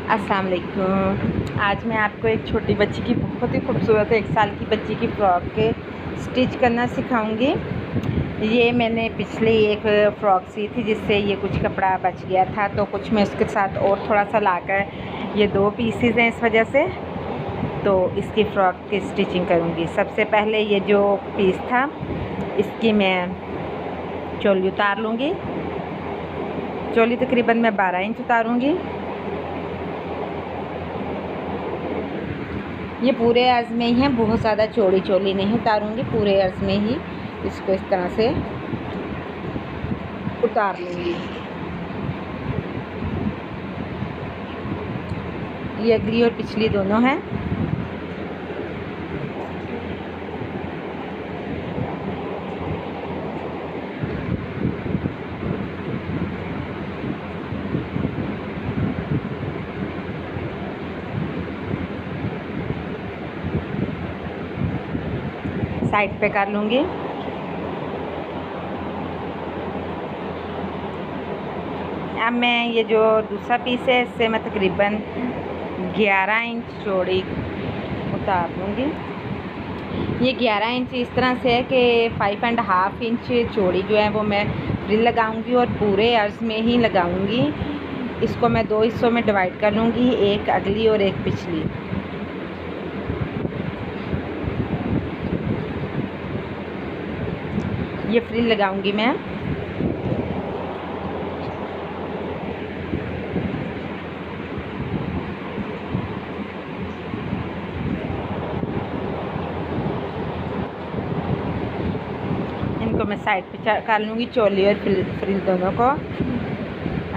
अस्सलाम वालेकुम। आज मैं आपको एक छोटी बच्ची की बहुत ही खूबसूरत 1 साल की बच्ची की फ़्रॉक के स्टिच करना सिखाऊंगी। ये मैंने पिछले एक फ़्रॉक सी थी जिससे ये कुछ कपड़ा बच गया था, तो कुछ मैं उसके साथ और थोड़ा सा लाकर ये 2 पीसेस हैं इस वजह से, तो इसकी फ़्रॉक की स्टिचिंग करूँगी। सबसे पहले ये जो पीस था इसकी मैं चोली उतार लूँगी। चोली तकरीबन मैं 12 इंच उतारूँगी। ये पूरे अर्ज़ में ही है, बहुत ज़्यादा चौड़ी चोली नहीं उतारूँगी, पूरे अर्ज़ में ही इसको इस तरह से उतार लूँगी। ये अगली और पिछली दोनों हैं। साइड पे कर लूँगी। अब मैं ये जो दूसरा पीस है इससे मैं तकरीबन 11 इंच चौड़ी उतार लूँगी। ये 11 इंच इस तरह से है कि 5.5 इंच चौड़ी जो है वो मैं फ्रिल लगाऊंगी और पूरे अर्ज़ में ही लगाऊंगी। इसको मैं 2 हिस्सों में डिवाइड कर लूँगी, एक अगली और एक पिछली। ये फ्रिल लगाऊंगी मैं। इनको मैं साइड पे कर लूँगी, चोली और फ्रिल दोनों को।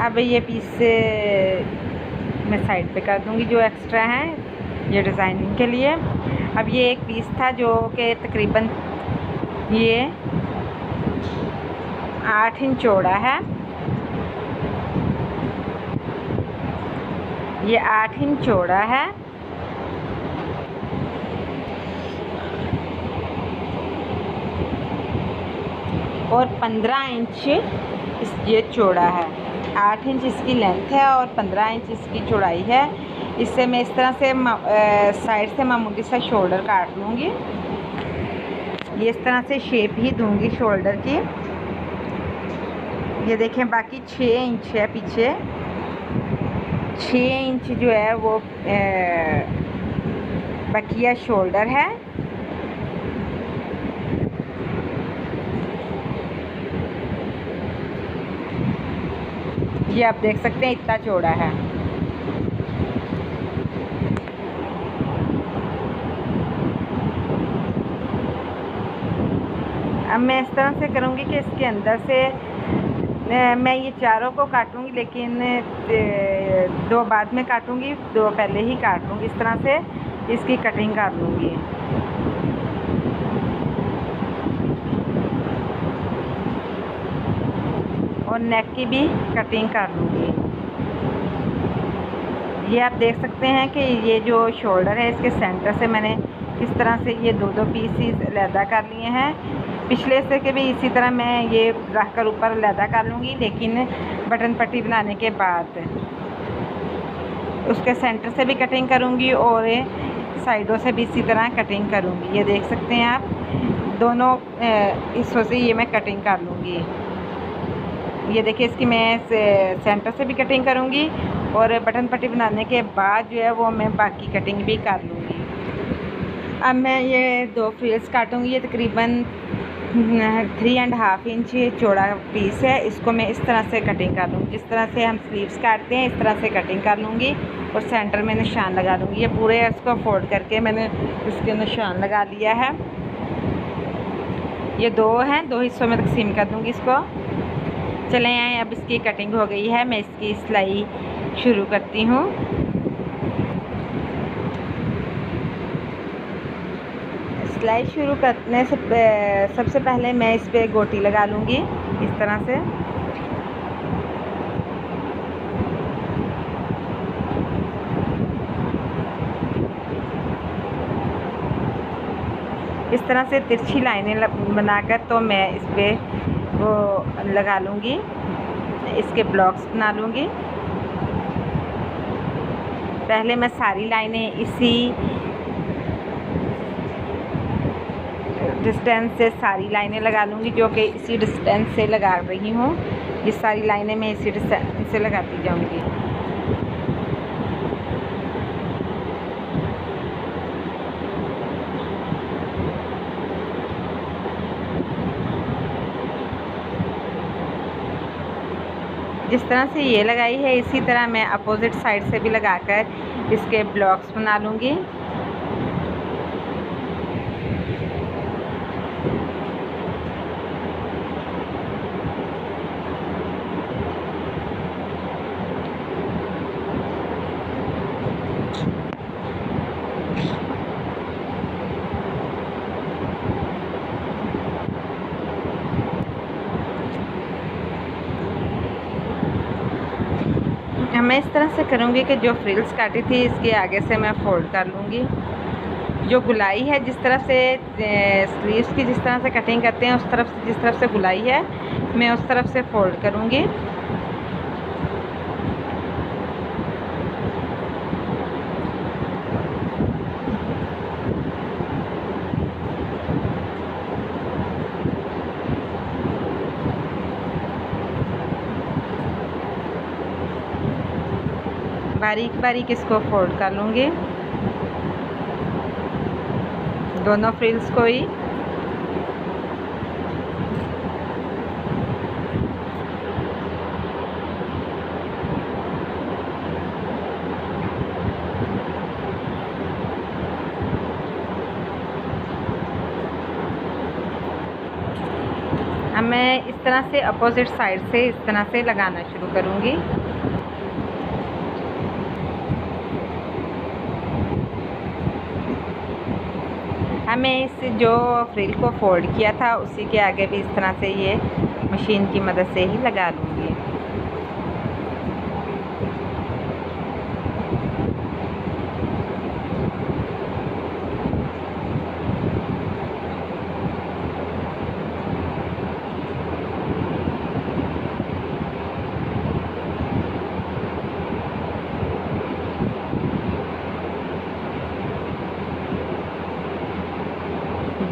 अब ये पीस मैं साइड पे कर दूँगी जो एक्स्ट्रा है ये डिज़ाइनिंग के लिए। अब ये एक पीस था जो कि तकरीबन ये 8 इंच चौड़ा है। ये 8 इंच चौड़ा है और 15 इंच ये चौड़ा है। 8 इंच इसकी लेंथ है और 15 इंच इसकी चौड़ाई है। इससे मैं इस तरह से साइड से मामूली सा शोल्डर काट लूँगी। ये इस तरह से शेप ही दूँगी शोल्डर की। ये देखें, बाकी 6 इंच है पीछे। 6 इंच जो है वो बकिया शोल्डर है। ये आप देख सकते हैं इतना चौड़ा है। अब मैं इस तरह से करूँगी कि इसके अंदर से मैं ये चारों को काटूँगी, लेकिन 2 बाद में काटूँगी, 2 पहले ही काट लूँगी। इस तरह से इसकी कटिंग कर लूँगी। और नेक की भी कटिंग कर लूँगी। ये आप देख सकते हैं कि ये जो शोल्डर है इसके सेंटर से मैंने किस तरह से ये 2-2 पीसेस अलहदा कर लिए हैं। पिछले से के भी इसी तरह मैं ये रख कर ऊपर अलहदा कर लूँगी, लेकिन बटन पट्टी बनाने के बाद उसके सेंटर से भी कटिंग करूँगी और साइडों से भी इसी तरह कटिंग करूँगी। ये देख सकते हैं आप, दोनों हिस्सों से ये मैं कटिंग कर लूँगी। ये देखिए, इसकी मैं सेंटर से भी कटिंग करूँगी और बटन पट्टी बनाने के बाद जो है वो मैं बाकी कटिंग भी कर लूँगी। अब मैं ये 2 फ्रिल्स काटूँगी। ये तकरीबन 3.5 इंच चौड़ा पीस है। इसको मैं इस तरह से कटिंग कर लूँगी, जिस तरह से हम स्लीव्स काटते हैं इस तरह से कटिंग कर लूँगी और सेंटर में निशान लगा लूँगी। ये पूरे इसको फोल्ड करके मैंने इसके निशान लगा लिया है। ये 2 हैं, 2 हिस्सों में तकसीम कर दूँगी इसको। चले आए, अब इसकी कटिंग हो गई है। मैं इसकी सिलाई शुरू करती हूँ। सिलाई शुरू करने से सबसे पहले मैं इस पे गोटी लगा लूँगी इस तरह से। इस तरह से तिरछी लाइनें बनाकर तो मैं इस पे वो लगा लूँगी, इसके ब्लॉक्स बना लूँगी। पहले मैं सारी लाइनें इसी डिस्टेंस से सारी लाइनें लगा लूँगी, जो कि इसी डिस्टेंस से लगा रही हूँ। ये सारी लाइनें मैं इसी डिस्टेंस से लगाती जाऊँगी। जिस तरह से ये लगाई है, इसी तरह मैं अपोजिट साइड से भी लगाकर इसके ब्लॉक्स बना लूँगी। मैं इस तरह से करूँगी कि जो फ्रिल्स काटी थी इसके आगे से मैं फ़ोल्ड कर लूँगी। जो गुलाई है, जिस तरफ से स्लीव्स की जिस तरह से कटिंग करते हैं, उस तरफ से जिस तरफ से गुलाई है मैं उस तरफ से फ़ोल्ड करूँगी। बारीक बारीक इसको फोल्ड कर लूँगी, दोनों फ्रिल्स को ही। अब मैं इस तरह से अपोजिट साइड से इस तरह से लगाना शुरू करूँगी। हमें इस जो फ्रिल को फोल्ड किया था उसी के आगे भी इस तरह से ये मशीन की मदद से ही लगा लूँगी।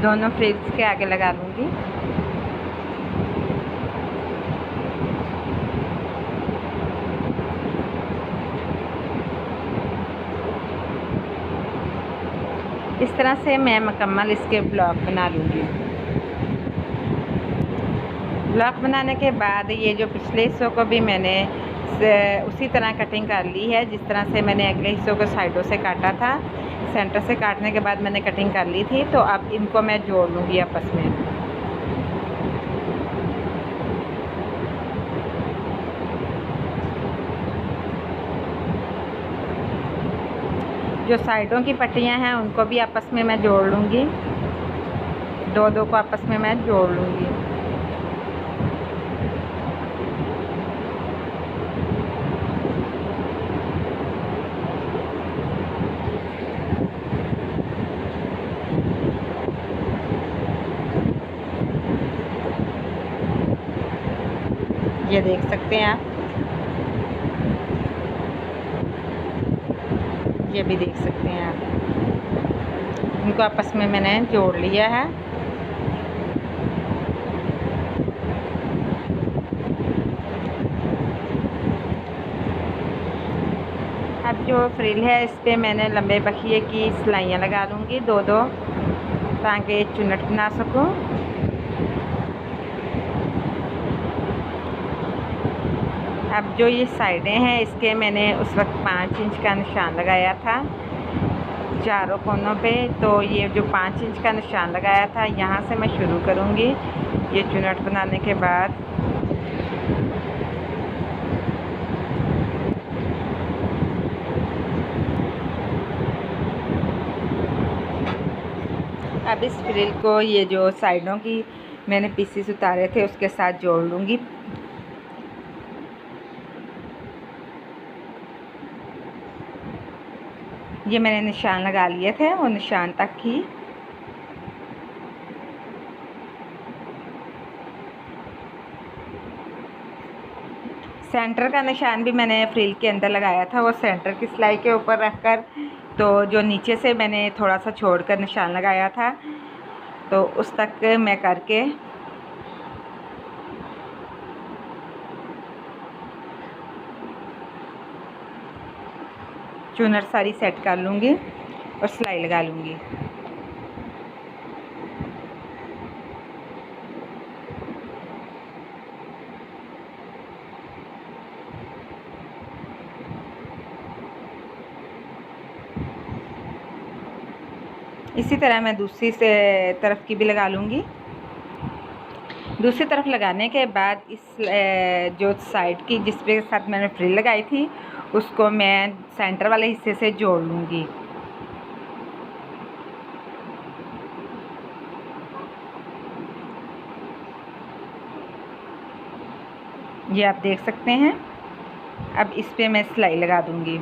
दोनों फ्रिल्स के आगे लगा लूँगी। इस तरह से मैं मुकम्मल इसके ब्लॉक बना लूँगी। ब्लॉक बनाने के बाद ये जो पिछले हिस्सों को भी मैंने उसी तरह कटिंग कर ली है, जिस तरह से मैंने अगले हिस्सों को साइडों से काटा था। सेंटर से काटने के बाद मैंने कटिंग कर ली थी, तो अब इनको मैं जोड़ लूँगी आपस में। जो साइडों की पट्टियाँ हैं उनको भी आपस में मैं जोड़ लूँगी, दो को आपस में मैं जोड़ लूँगी। ये देख सकते हैं आप, ये भी देख सकते हैं आप, इनको आपस में मैंने जोड़ लिया है। अब जो फ्रिल है इस पे मैंने लंबे बखिए की सिलाइयाँ लगा लूँगी, दो ताकि चुन्नट बना सकूँ। अब जो ये साइडें हैं इसके मैंने उस वक्त 5 इंच का निशान लगाया था चारों कोनों पे, तो ये जो 5 इंच का निशान लगाया था यहाँ से मैं शुरू करूँगी ये चुन्नट बनाने के बाद। अब इस फ्रिल को ये जो साइडों की मैंने पीसेस उतारे थे उसके साथ जोड़ लूँगी। ये मैंने निशान लगा लिए थे, वो निशान तक ही सेंटर का निशान भी मैंने फ्रिल के अंदर लगाया था, वो सेंटर की सिलाई के ऊपर रखकर। तो जो नीचे से मैंने थोड़ा सा छोड़कर निशान लगाया था, तो उस तक मैं करके चुनर सारी सेट कर लूँगी और सिलाई लगा लूँगी। इसी तरह मैं दूसरी से तरफ की भी लगा लूँगी। दूसरी तरफ लगाने के बाद इस जो साइड की जिस पे साथ मैंने फ्रिल लगाई थी, उसको मैं सेंटर वाले हिस्से से जोड़ लूँगी। ये आप देख सकते हैं। अब इस पे मैं सिलाई लगा दूँगी,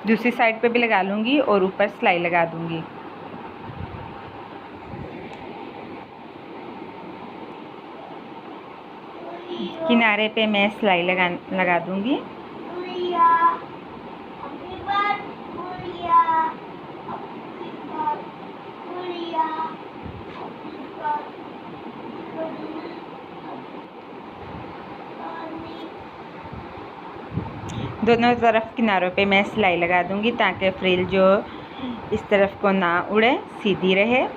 दूसरी साइड पे भी लगा लूँगी और ऊपर सिलाई लगा दूँगी। किनारे पे मैं सिलाई लगा दूँगी। दोनों तरफ किनारों पे मैं सिलाई लगा दूँगी ताकि फ्रिल जो इस तरफ को ना उड़े, सीधी रहे।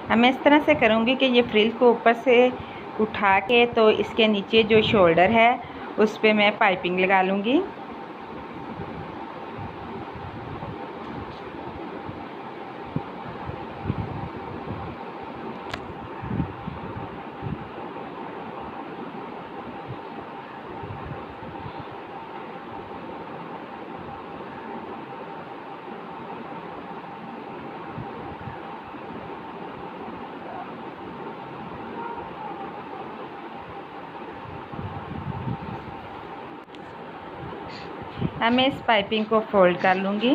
अब मैं इस तरह से करूँगी कि ये फ्रिल को ऊपर से उठा के तो इसके नीचे जो शोल्डर है उस पे मैं पाइपिंग लगा लूँगी। अब मैं इस पाइपिंग को फोल्ड कर लूँगी।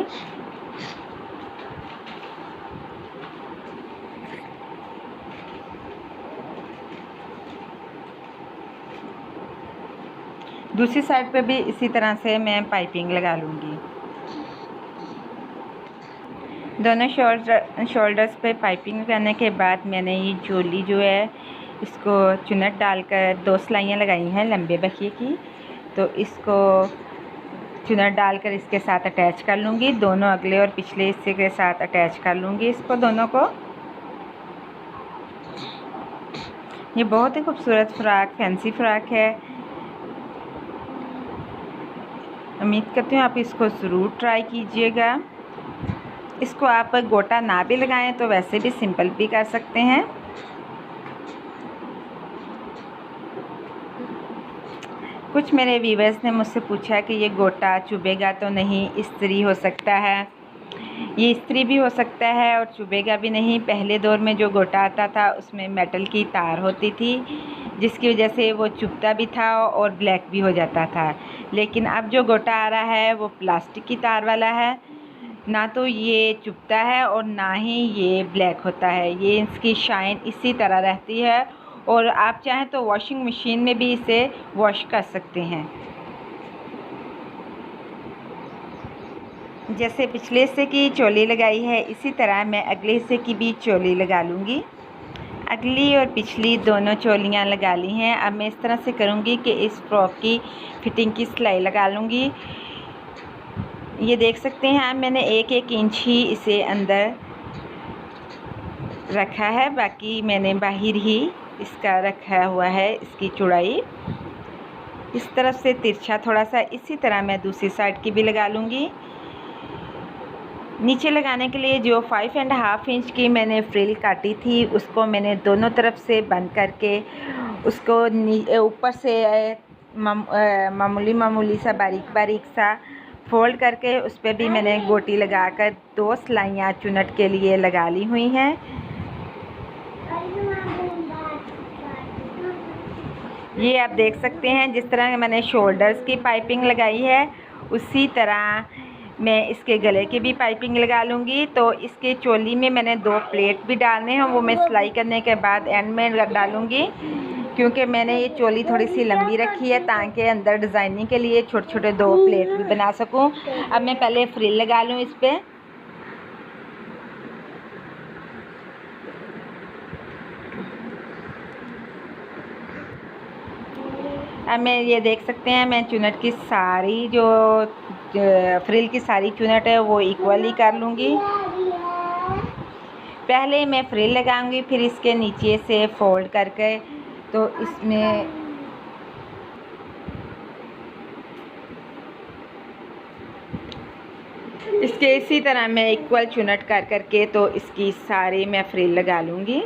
दूसरी साइड पे भी इसी तरह से मैं पाइपिंग लगा लूँगी। दोनों शोल्डर्स पे पाइपिंग लगाने के बाद मैंने ये चोली जो है इसको चुन्नट डालकर 2 सिलाइयाँ लगाई हैं लंबे बखिए की। तो इसको चुन्नट डालकर इसके साथ अटैच कर लूँगी। दोनों अगले और पिछले हिस्से के साथ अटैच कर लूँगी इसको दोनों को। ये बहुत ही खूबसूरत फ्रॉक, फैंसी फ्रॉक है। उम्मीद करती हूँ आप इसको ज़रूर ट्राई कीजिएगा। इसको आप गोटा ना भी लगाएं तो वैसे भी सिंपल भी कर सकते हैं। कुछ मेरे व्यूअर्स ने मुझसे पूछा कि ये गोटा चुभेगा तो नहीं, इस्त्री हो सकता है। ये इस्त्री भी हो सकता है और चुभेगा भी नहीं। पहले दौर में जो गोटा आता था उसमें मेटल की तार होती थी, जिसकी वजह से वो चुभता भी था और ब्लैक भी हो जाता था। लेकिन अब जो गोटा आ रहा है वो प्लास्टिक की तार वाला है, ना तो ये चुभता है और ना ही ये ब्लैक होता है। ये इसकी शाइन इसी तरह रहती है और आप चाहें तो वॉशिंग मशीन में भी इसे वॉश कर सकते हैं। जैसे पिछले हिस्से की चोली लगाई है इसी तरह मैं अगले हिस्से की भी चोली लगा लूँगी। अगली और पिछली दोनों चोलियाँ लगा ली हैं। अब मैं इस तरह से करूँगी कि इस फ्रॉक की फिटिंग की सिलाई लगा लूँगी। ये देख सकते हैं अब मैंने 1-1 इंच ही इसे अंदर रखा है, बाकी मैंने बाहर ही इसका रखा हुआ है इसकी चौड़ाई। इस तरफ से तिरछा थोड़ा सा, इसी तरह मैं दूसरी साइड की भी लगा लूँगी। नीचे लगाने के लिए जो 5.5 इंच की मैंने फ्रिल काटी थी उसको मैंने दोनों तरफ से बंद करके उसको ऊपर से मामूली सा बारीक सा फोल्ड करके उस पर भी मैंने गोटी लगाकर 2 सिलाइयाँ चुन्नट के लिए लगा ली हुई हैं। ये आप देख सकते हैं जिस तरह मैंने शोल्डर्स की पाइपिंग लगाई है उसी तरह मैं इसके गले की भी पाइपिंग लगा लूँगी। तो इसके चोली में मैंने 2 प्लेट भी डालने हैं, वो मैं सिलाई करने के बाद एंड में डालूँगी, क्योंकि मैंने ये चोली थोड़ी सी लंबी रखी है ताकि अंदर डिज़ाइनिंग के लिए छोटे छोटे 2 प्लेट भी बना सकूं। अब मैं पहले फ्रिल लगा लूँ इस पर। अब मैं ये देख सकते हैं, मैं चुनट की सारी जो फ्रिल की सारी चुनट है वो इक्वली कर लूँगी। पहले मैं फ्रिल लगाऊंगी, फिर इसके नीचे से फोल्ड करके तो इसमें इसके इसी तरह मैं इक्वल चुनट कर करके तो इसकी सारी मैं फ्रिल लगा लूँगी।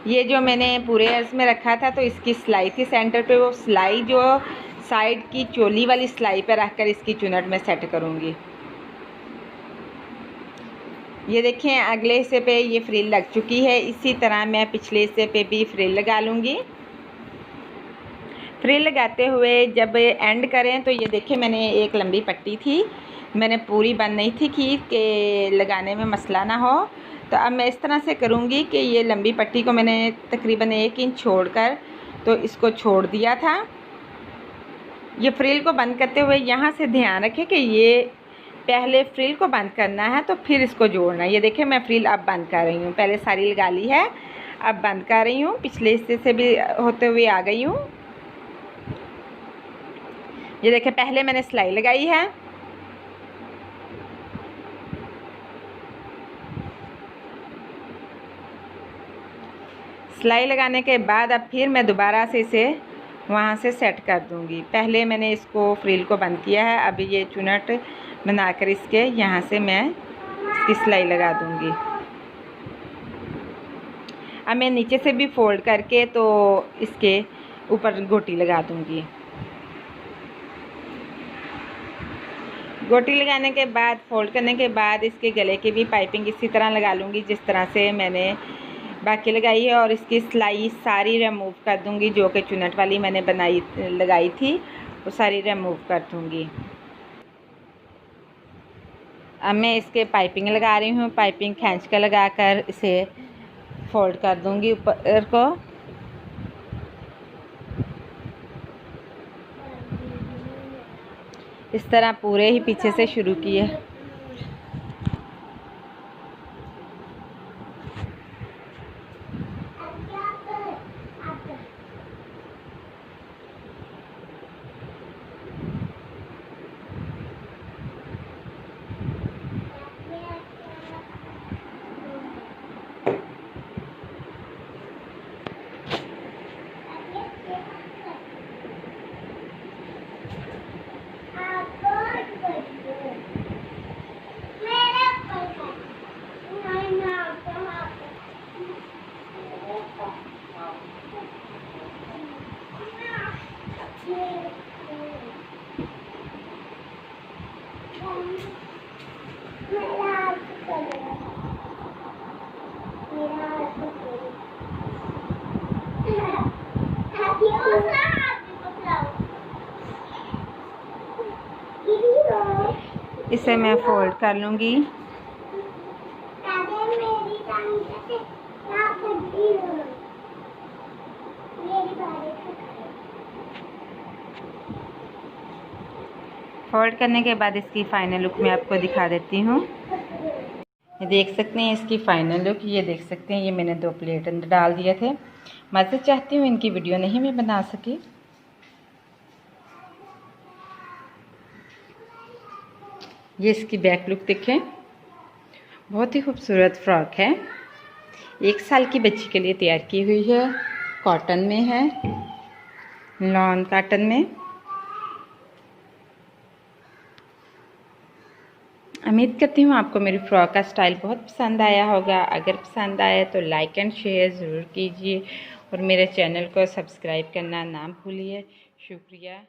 ये जो मैंने पूरे अर्ज में रखा था तो इसकी सिलाई थी सेंटर पे, वो सिलाई जो साइड की चोली वाली सिलाई पे रखकर इसकी चुनट में सेट करूँगी। ये देखें अगले हिस्से पे ये फ्रिल लग चुकी है। इसी तरह मैं पिछले हिस्से पे भी फ्रिल लगा लूँगी। फ्रिल लगाते हुए जब एंड करें तो ये देखें मैंने एक लंबी पट्टी थी, मैंने पूरी बंद नहीं थी कि लगाने में मसला ना हो। तो अब मैं इस तरह से करूँगी कि ये लंबी पट्टी को मैंने तकरीबन 1 इंच छोड़कर तो इसको छोड़ दिया था। ये फ्रिल को बंद करते हुए यहाँ से ध्यान रखें कि ये पहले फ्रिल को बंद करना है तो फिर इसको जोड़ना है। ये देखें मैं फ्रिल अब बंद कर रही हूँ, पहले सारी लगा ली है, अब बंद कर रही हूँ, पिछले हिस्से से भी होते हुए आ गई हूँ। ये देखें पहले मैंने सिलाई लगाई है, सिलाई लगाने के बाद अब फिर मैं दोबारा से इसे वहाँ से सेट कर दूँगी। पहले मैंने इसको फ्रिल को बंद किया है, अब ये चुनट बनाकर इसके यहाँ से मैं इसकी सिलाई लगा दूँगी। अब मैं नीचे से भी फोल्ड करके तो इसके ऊपर गोटी लगा दूँगी। गोटी लगाने के बाद फोल्ड करने के बाद इसके गले की भी पाइपिंग इसी तरह लगा लूँगी जिस तरह से मैंने बाकी लगाई है, और इसकी सिलाई सारी रिमूव कर दूँगी जो कि चुनट वाली मैंने लगाई थी वो सारी रिमूव कर दूँगी। अब मैं इसके पाइपिंग लगा रही हूँ, पाइपिंग खींच कर लगाकर इसे फोल्ड कर दूँगी ऊपर को। इस तरह पूरे ही पीछे से शुरू किए। इसे मैं फोल्ड कर लूँगी। फोल्ड करने के बाद इसकी फ़ाइनल लुक मैं आपको दिखा देती हूँ। ये देख सकते हैं इसकी फ़ाइनल लुक, ये देख सकते हैं ये मैंने 2 प्लेट अंदर डाल दिए थे। मैं चाहती हूँ इनकी वीडियो नहीं मैं बना सकी। ये इसकी बैक लुक देखें, बहुत ही खूबसूरत फ्रॉक है, 1 साल की बच्ची के लिए तैयार की हुई है, कॉटन में है, लॉन कॉटन में। उम्मीद करती हूँ आपको मेरी फ्रॉक का स्टाइल बहुत पसंद आया होगा। अगर पसंद आया तो लाइक एंड शेयर ज़रूर कीजिए और मेरे चैनल को सब्सक्राइब करना ना भूलिए। शुक्रिया।